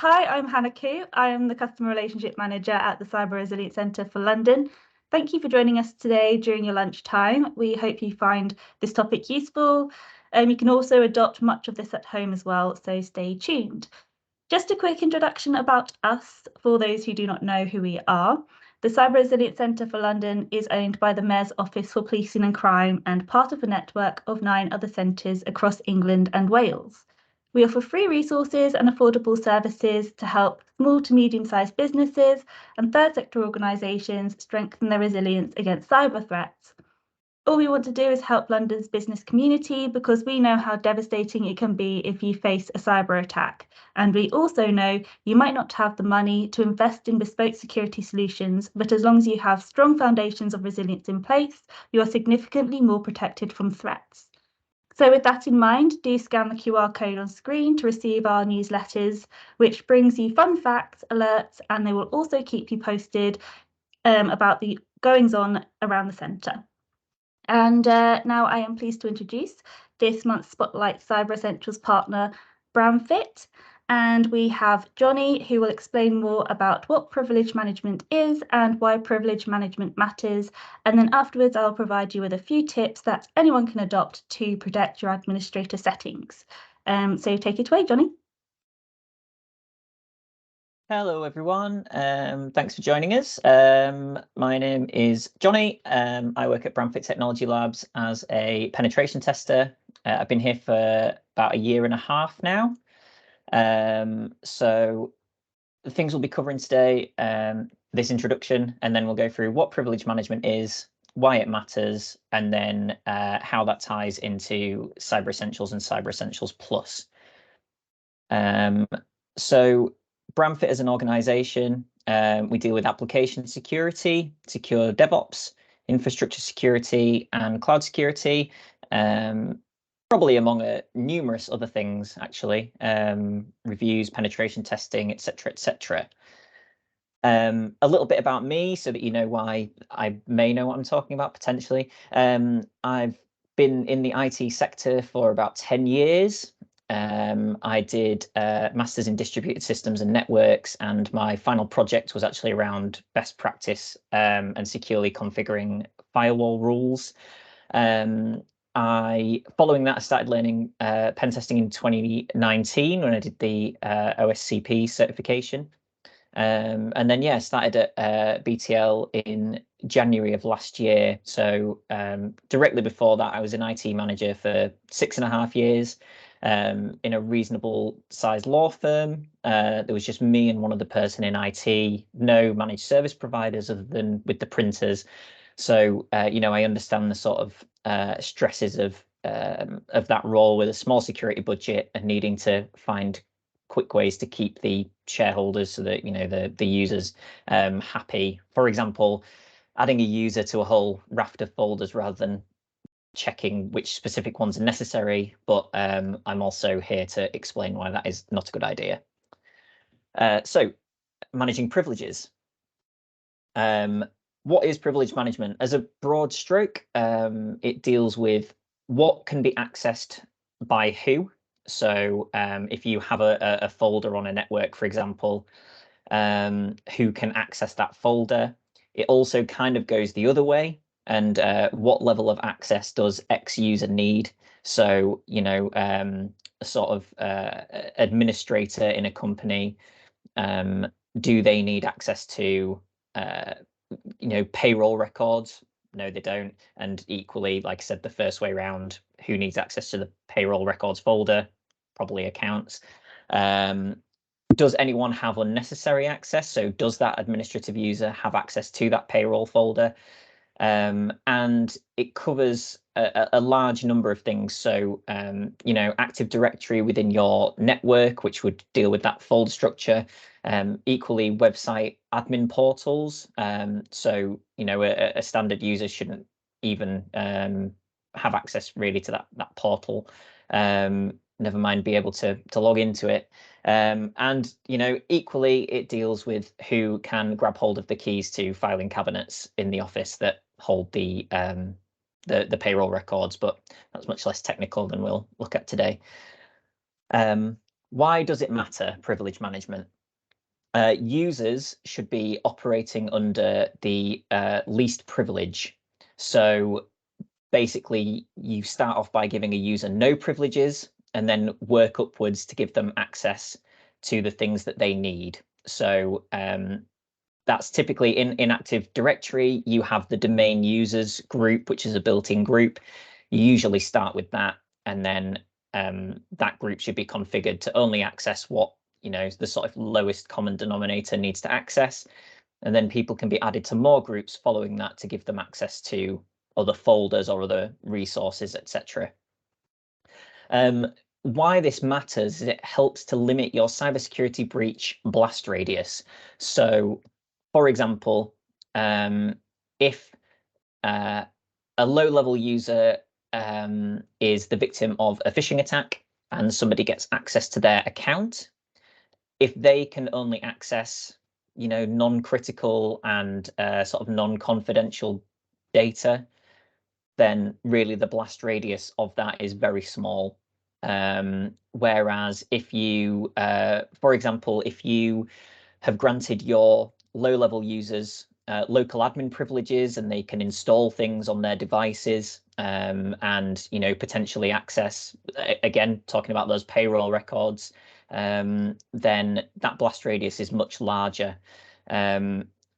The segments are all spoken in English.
Hi, I'm Hannah Khoo. I am the Customer Relationship Manager at the Cyber Resilience Centre for London. Thank you for joining us today during your lunchtime. We hope you find this topic useful. You can also adopt much of this at home as well, so stay tuned. Just a quick introduction about us for those who do not know who we are. The Cyber Resilience Centre for London is owned by the Mayor's Office for Policing and Crime and part of a network of 9 other centres across England and Wales. We offer free resources and affordable services to help small to medium-sized businesses and third sector organisations strengthen their resilience against cyber threats. All we want to do is help London's business community because we know how devastating it can be if you face a cyber attack. And we also know you might not have the money to invest in bespoke security solutions, but as long as you have strong foundations of resilience in place, you are significantly more protected from threats. So with that in mind, do scan the QR code on screen to receive our newsletters, which brings you fun facts, alerts, and they will also keep you posted about the goings-on around the centre. And now I am pleased to introduce this month's Spotlight Cyber Essentials partner, Bramfitt. And we have Jonny, who will explain more about what privilege management is and why privilege management matters. And then afterwards, I'll provide you with a few tips that anyone can adopt to protect your administrator settings. So take it away, Jonny. Hello, everyone. Thanks for joining us. My name is Jonny. I work at Bramfitt Technology Labs as a penetration tester. I've been here for about 1.5 years now. So the things we'll be covering today, this introduction, and then we'll go through what privilege management is, why it matters, and then how that ties into Cyber Essentials and Cyber Essentials Plus. So Bramfitt as an organisation, we deal with application security, secure DevOps, infrastructure security, and cloud security, probably among numerous other things, actually, reviews, penetration testing, etc., etc. A little bit about me so that you know why I may know what I'm talking about potentially. I've been in the IT sector for about 10 years. I did a Masters in Distributed Systems and Networks, and my final project was actually around best practice and securely configuring firewall rules. Following that, I started learning pen testing in 2019 when I did the OSCP certification. And then, yeah, started at BTL in January of last year. So directly before that, I was an IT manager for 6.5 years in a reasonable sized law firm. There was just me and one other person in IT, no managed service providers other than with the printers. So, I understand the sort of stresses of that role with a small security budget and needing to find quick ways to keep the shareholders, so that the users happy. For example, adding a user to a whole raft of folders rather than checking which specific ones are necessary. But I'm also here to explain why that is not a good idea. So managing privileges. What is privilege management? As a broad stroke, it deals with what can be accessed by who. So if you have a folder on a network, for example, who can access that folder? It also kind of goes the other way. And what level of access does X user need? So, a sort of administrator in a company, do they need access to, payroll records? No, they don't. And equally, like I said, the first way around, who needs access to the payroll records folder? Probably accounts. Does anyone have unnecessary access? So does that administrative user have access to that payroll folder? And it covers a large number of things. So, Active Directory within your network, which would deal with that folder structure. Equally, website admin portals. So, a standard user shouldn't even have access really to that portal. Never mind be able to log into it. And equally, it deals with who can grab hold of the keys to filing cabinets in the office that hold the payroll records, but that's much less technical than we'll look at today. Why does it matter, privilege management? Users should be operating under the least privilege. So basically, you start off by giving a user no privileges and then work upwards to give them access to the things that they need. So that's typically in Active Directory. You have the domain users group, which is a built-in group. You usually start with that, and then that group should be configured to only access what the sort of lowest common denominator needs to access. And then people can be added to more groups following that to give them access to other folders or other resources, etc. Why this matters is it helps to limit your cybersecurity breach blast radius. So, for example, if a low-level user is the victim of a phishing attack and somebody gets access to their account, if they can only access, non-critical and sort of non-confidential data, then really the blast radius of that is very small. Whereas if you, for example, if you have granted your low-level users local admin privileges and they can install things on their devices and potentially access, again, talking about those payroll records, then that blast radius is much larger.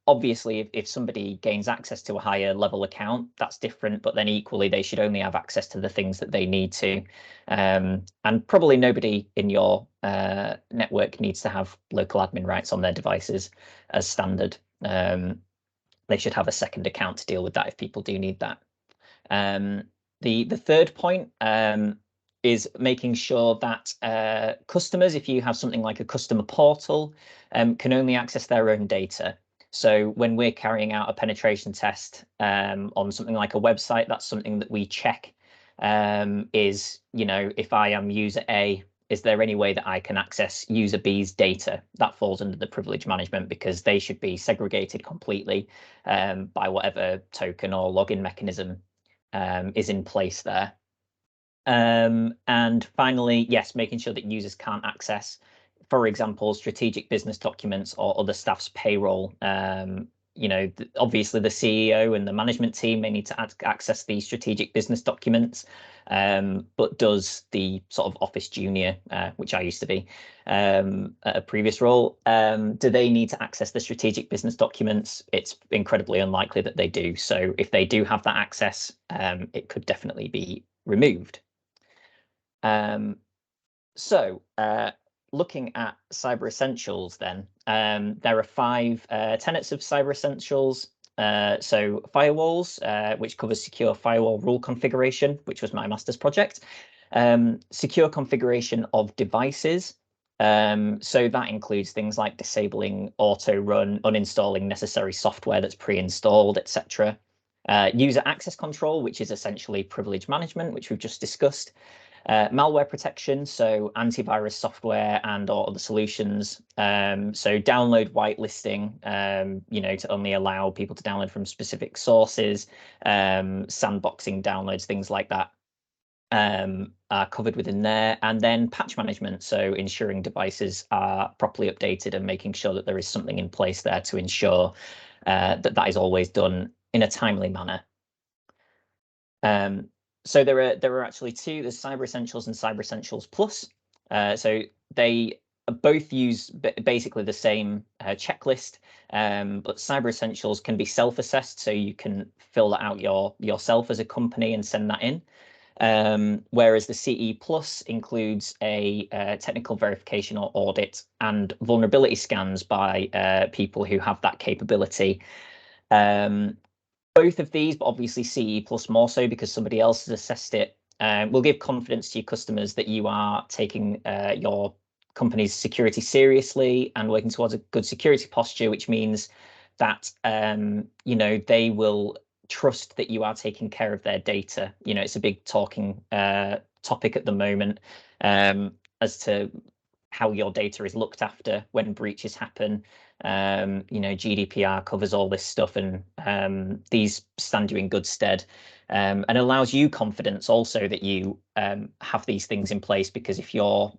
Obviously, if somebody gains access to a higher level account, that's different, but then equally they should only have access to the things that they need to. And probably nobody in your network needs to have local admin rights on their devices as standard. They should have a second account to deal with that if people do need that. The third point is making sure that customers, if you have something like a customer portal, can only access their own data. So when we're carrying out a penetration test on something like a website, that's something that we check is, if I am user A, is there any way that I can access user B's data? That falls under the privilege management because they should be segregated completely by whatever token or login mechanism is in place there. And finally, yes, making sure that users can't access, for example, strategic business documents or other staff's payroll. Obviously the CEO and the management team may need to access these strategic business documents, but does the sort of office junior, which I used to be at a previous role, do they need to access the strategic business documents? It's incredibly unlikely that they do. So if they do have that access, it could definitely be removed. Looking at Cyber Essentials then, there are 5 tenets of Cyber Essentials. So firewalls, which covers secure firewall rule configuration, which was my master's project. Secure configuration of devices. So that includes things like disabling auto run, uninstalling necessary software that's pre-installed, etc. User access control, which is essentially privilege management, which we've just discussed. Malware protection, so antivirus software and or other solutions. So download whitelisting, to only allow people to download from specific sources. Sandboxing downloads, things like that are covered within there. And then patch management, so ensuring devices are properly updated and making sure that there is something in place there to ensure that is always done in a timely manner. So there are actually 2. There's Cyber Essentials and Cyber Essentials Plus. So they both use basically the same checklist, but Cyber Essentials can be self-assessed, so you can fill that out yourself as a company and send that in. Whereas the CE Plus includes a technical verification or audit and vulnerability scans by people who have that capability. Both of these, but obviously CE Plus more so because somebody else has assessed it, will give confidence to your customers that you are taking your company's security seriously and working towards a good security posture, which means that they will trust that you are taking care of their data. It's a big talking topic at the moment as to how your data is looked after when breaches happen. GDPR covers all this stuff, and these stand you in good stead, and allows you confidence also that you have these things in place, because if you're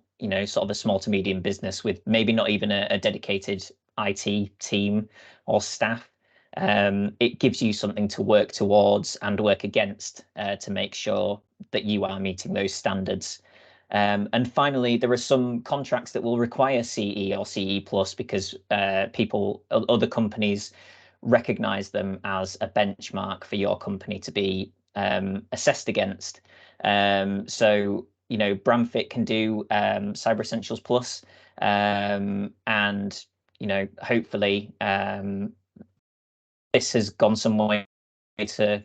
sort of a small to medium business with maybe not even a dedicated IT team or staff. It gives you something to work towards and work against to make sure that you are meeting those standards. And finally, there are some contracts that will require CE or CE plus because other companies recognize them as a benchmark for your company to be assessed against. So, Bramfitt can do Cyber Essentials Plus, and, hopefully this has gone some way to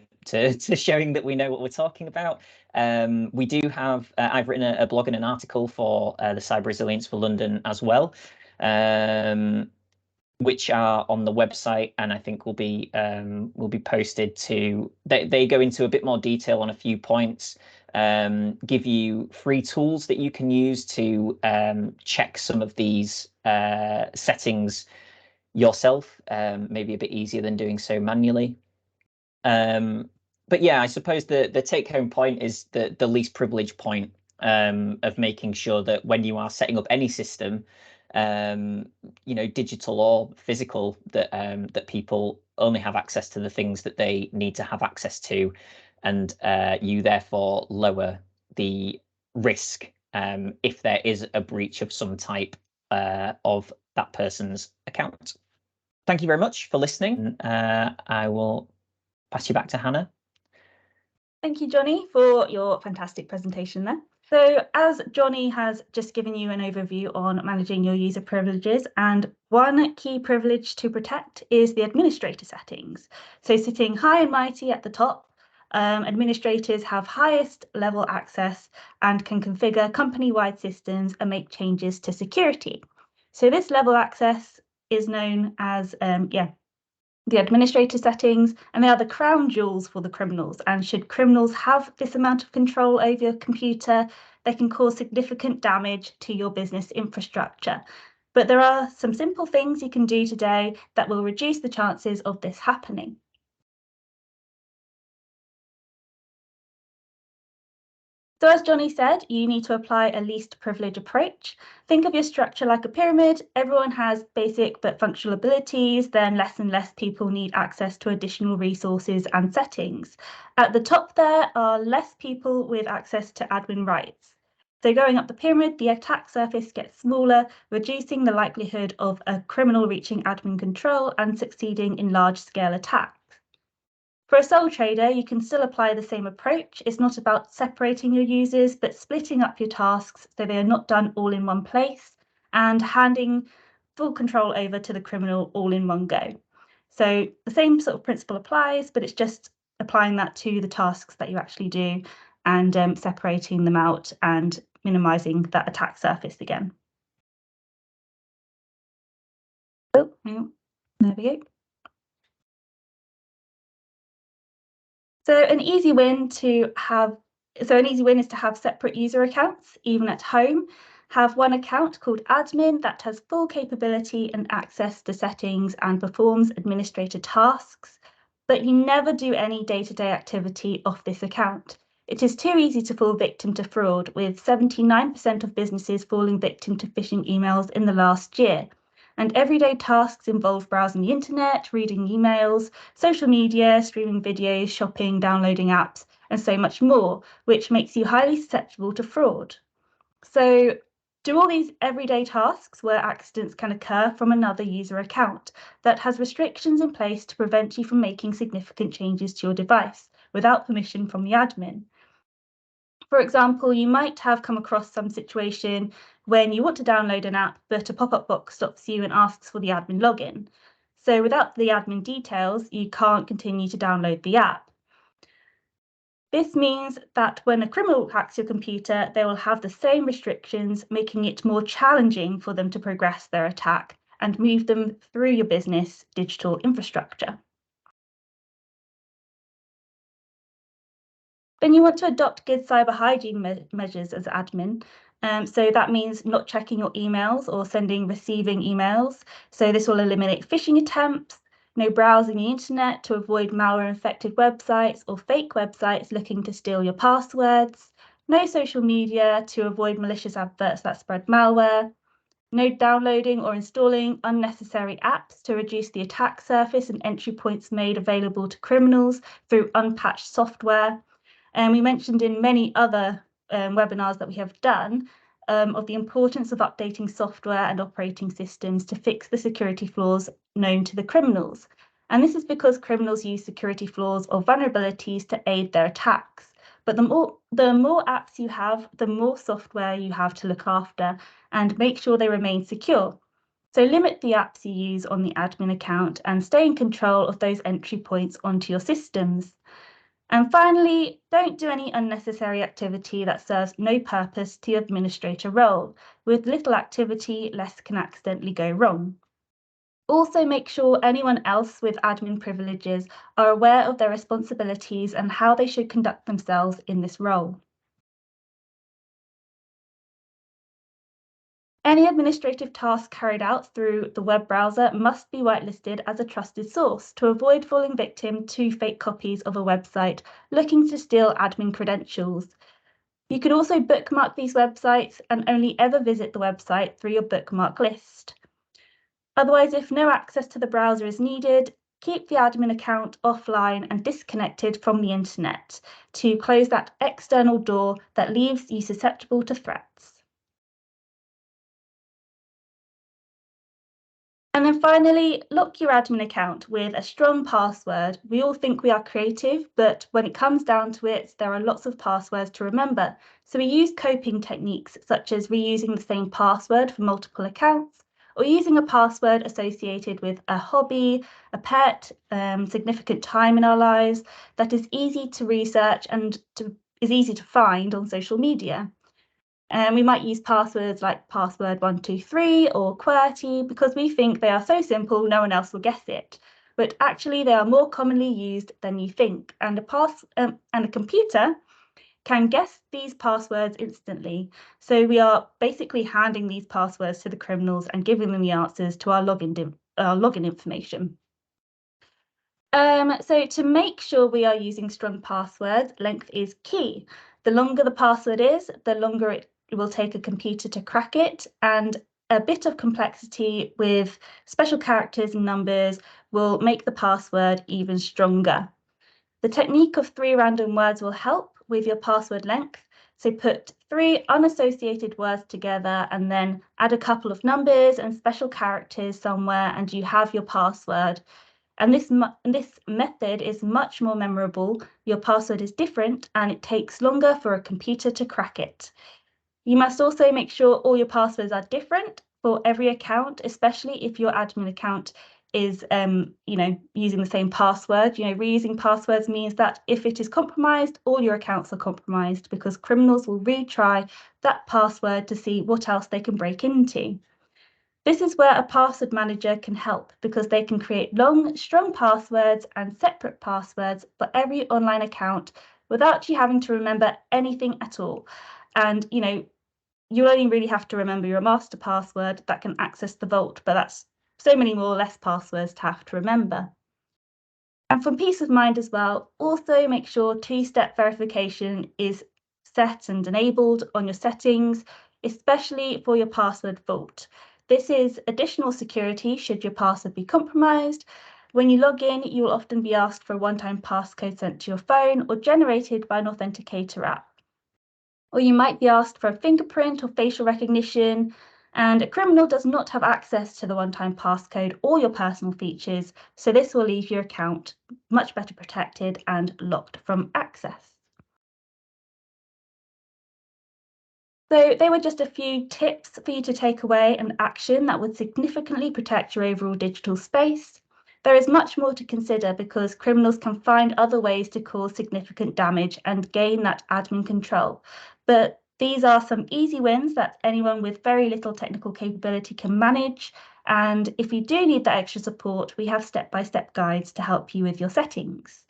showing that we know what we're talking about. We do have, I've written a blog and an article for the Cyber Resilience for London as well, which are on the website, and I think will be posted to. They go into a bit more detail on a few points, give you free tools that you can use to check some of these settings yourself, maybe a bit easier than doing so manually. But yeah, I suppose the take home point is the least privileged point of making sure that when you are setting up any system, digital or physical, that people only have access to the things that they need to have access to, and you therefore lower the risk if there is a breach of some type of that person's account. Thank you very much for listening. I will pass you back to Hannah. Thank you, Jonny, for your fantastic presentation there. So as Jonny has just given you an overview on managing your user privileges, and one key privilege to protect is the administrator settings. So sitting high and mighty at the top, administrators have highest level access and can configure company-wide systems and make changes to security. So this level access is known as, the administrator settings, and they are the crown jewels for the criminals. And should criminals have this amount of control over your computer, they can cause significant damage to your business infrastructure. But there are some simple things you can do today that will reduce the chances of this happening. So as Jonny said, you need to apply a least privilege approach. Think of your structure like a pyramid. Everyone has basic but functional abilities, then less and less people need access to additional resources and settings. At the top there are less people with access to admin rights. So going up the pyramid, the attack surface gets smaller, reducing the likelihood of a criminal reaching admin control and succeeding in large-scale attacks. For a sole trader, you can still apply the same approach. It's not about separating your users, but splitting up your tasks so they are not done all in one place and handing full control over to the criminal all in one go. So the same sort of principle applies, but it's just applying that to the tasks that you actually do and separating them out and minimizing that attack surface again. Oh, hang on. There we go. So an easy win is to have separate user accounts, even at home. Have one account called admin that has full capability and access to settings and performs administrator tasks, but you never do any day-to-day activity off this account. It is too easy to fall victim to fraud, with 79% of businesses falling victim to phishing emails in the last year. And everyday tasks involve browsing the internet, reading emails, social media, streaming videos, shopping, downloading apps, and so much more, which makes you highly susceptible to fraud. So do all these everyday tasks where accidents can occur from another user account that has restrictions in place to prevent you from making significant changes to your device without permission from the admin. For example, you might have come across some situation when you want to download an app, but a pop-up box stops you and asks for the admin login. So without the admin details, you can't continue to download the app. This means that when a criminal hacks your computer, they will have the same restrictions, making it more challenging for them to progress their attack and move them through your business digital infrastructure. Then you want to adopt good cyber hygiene measures as admin. So that means not checking your emails or receiving emails. So this will eliminate phishing attempts, browsing the internet to avoid malware-infected websites or fake websites looking to steal your passwords, no social media to avoid malicious adverts that spread malware, no downloading or installing unnecessary apps to reduce the attack surface and entry points made available to criminals through unpatched software. And we mentioned in many other webinars that we have done of the importance of updating software and operating systems to fix the security flaws known to the criminals. And this is because criminals use security flaws or vulnerabilities to aid their attacks. But the more apps you have, the more software you have to look after and make sure they remain secure. So limit the apps you use on the admin account and stay in control of those entry points onto your systems. And finally, don't do any unnecessary activity that serves no purpose to your administrator role. With little activity, less can accidentally go wrong. Also, make sure anyone else with admin privileges are aware of their responsibilities and how they should conduct themselves in this role. Any administrative task carried out through the web browser must be whitelisted as a trusted source to avoid falling victim to fake copies of a website looking to steal admin credentials. You can also bookmark these websites and only ever visit the website through your bookmark list. Otherwise, if no access to the browser is needed, keep the admin account offline and disconnected from the internet to close that external door that leaves you susceptible to threats. And then finally, lock your admin account with a strong password. We all think we are creative, but when it comes down to it, there are lots of passwords to remember. So we use coping techniques such as reusing the same password for multiple accounts, or using a password associated with a hobby, a pet, significant time in our lives that is easy to research and is easy to find on social media. And we might use passwords like password 123 or QWERTY because we think they are so simple no one else will guess it. But actually they are more commonly used than you think, and a computer can guess these passwords instantly. So we are basically handing these passwords to the criminals and giving them the answers to our login information. So to make sure we are using strong passwords, length is key. The longer the password is, the longer it will take a computer to crack it, and a bit of complexity with special characters and numbers will make the password even stronger. The technique of 3 random words will help with your password length. So put 3 unassociated words together and then add a couple of numbers and special characters somewhere, and you have your password. And this method is much more memorable. Your password is different and it takes longer for a computer to crack it. You must also make sure all your passwords are different for every account, especially if your admin account is using the same password. Reusing passwords means that if it is compromised, all your accounts are compromised because criminals will retry that password to see what else they can break into. This is where a password manager can help because they can create long, strong passwords and separate passwords for every online account without you having to remember anything at all. And, you only really have to remember your master password that can access the vault, but that's so many more less passwords to have to remember. And for peace of mind as well, also make sure 2-step verification is set and enabled on your settings, especially for your password vault. This is additional security should your password be compromised. When you log in, you will often be asked for a one-time passcode sent to your phone or generated by an authenticator app. Or you might be asked for a fingerprint or facial recognition, and a criminal does not have access to the one-time passcode or your personal features, so this will leave your account much better protected and locked from access. So they were just a few tips for you to take away and action that would significantly protect your overall digital space. There is much more to consider because criminals can find other ways to cause significant damage and gain that admin control. But these are some easy wins that anyone with very little technical capability can manage. And if you do need that extra support, we have step-by-step guides to help you with your settings.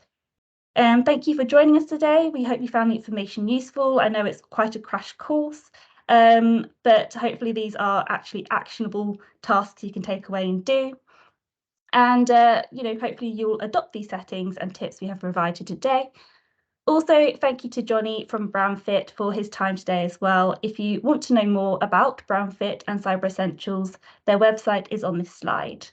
Thank you for joining us today. We hope you found the information useful. I know it's quite a crash course, but hopefully these are actually actionable tasks you can take away and do. And hopefully you'll adopt these settings and tips we have provided today. Also, thank you to Jonny from Bramfitt for his time today as well. If you want to know more about Bramfitt and Cyber Essentials, their website is on this slide.